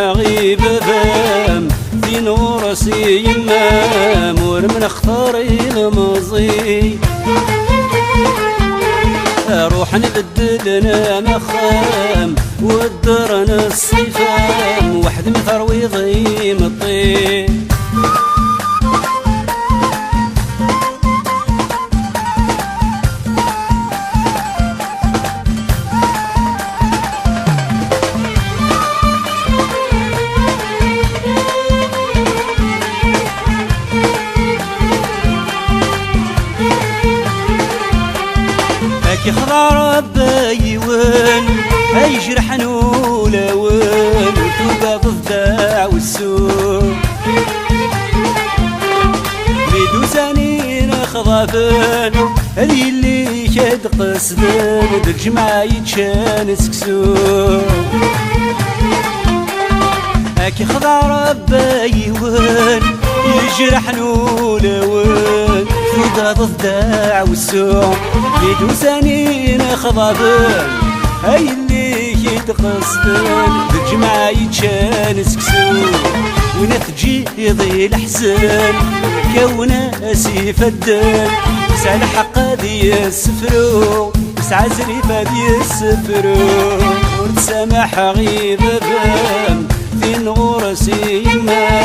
غيب فام في نور سيما مور من اختاري الماضي روح نبدلنا مخام ودرنا الصفام واحد مثر ويضيم الطيب كي خضار ربي وين هاي جرحن ولا وين وتوبا ضفدع والسوق بيدو سنين خضافن هذي اللي شاد قصدن ديك جمعة يتشان سكسوق كي خضار ربي وين يجرحن ولا وين توبا ضفدع والسوق بيدو سنين خضابن هاي اللي يتقصدن بالجمعة يتشان سكسون وين تجي يضي الحزن كونا سيفدن سع الحق دي السفرو سع زريفة دي السفرو ورتسامح غيب فام في نغور سيما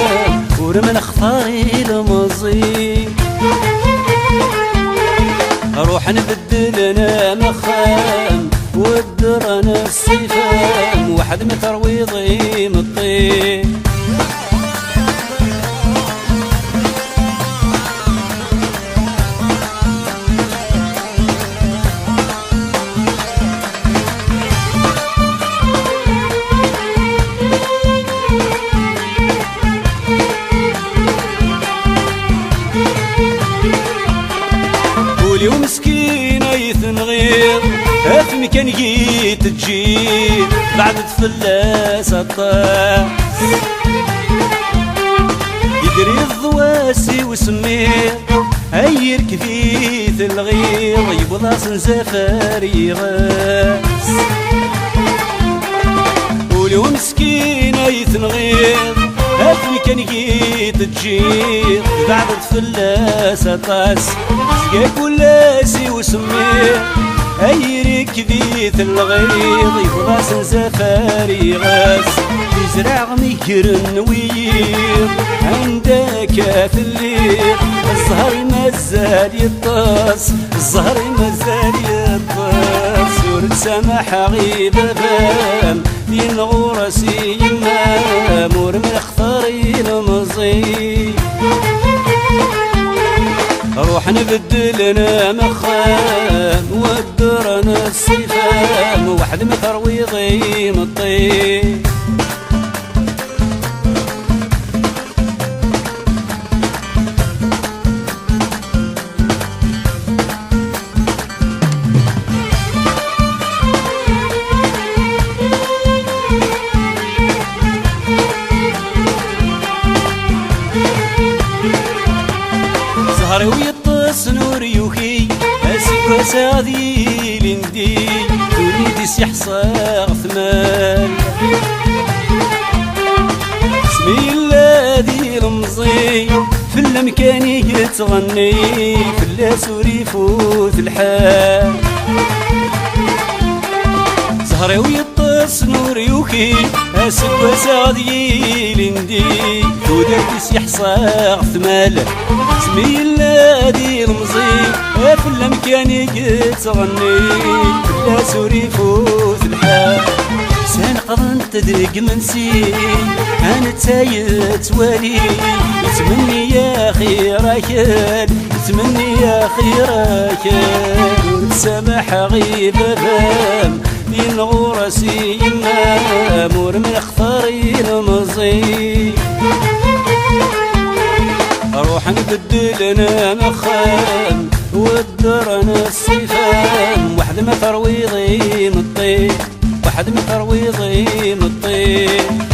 ورمن اختاري الماضي روح نبدلنا مخام ودرنا الصفام واحد متر ويضيم الطيب ومسكينة يثنغير في مكان جيت تجيب بعد تفلاس الطاس يدري الضواسي وسمير هير كفيت الغير يبلاص نزافر غاس ولو مسكينة يثنغير هاتني كان جيت تجيب بعد تفلاس طاس سقاك ولاسي وسميه هيريك بيت الغيظ يفضاس نزافاري غاس يزرع ميكر النوير عندك في الليل الزهر مازال يطاس الزهر مازال يطاس ورد سماح غيب فام دين غورسي يما مور من اختاري الماضي روح نبدلنا مخام ودرنا الصفام واحد متر ويضيم الطيب زهري ويطس نور يوكي اسك وسادي لندي تريد يحصى ثمال اسمي الذي رمزي في المكان يتغني في اللاسوري يفوت الحال زهري ويطس نور يوكي اسك وسادي لندي ودرتس يحصى ثمال اسمي الذي رمزي في الامكان يتغني لا سوري فوت الحال سان قرن تدرك منسي انا تايت والي يتمني يا خيرك يتمني يا خيرك سمح غيب فام دين غورسي يما مور من اختاري الماضي روح نبدلنا مخام ودرنا الصفام واحد متر ويضيم الطيب واحد متر ويضيم الطيب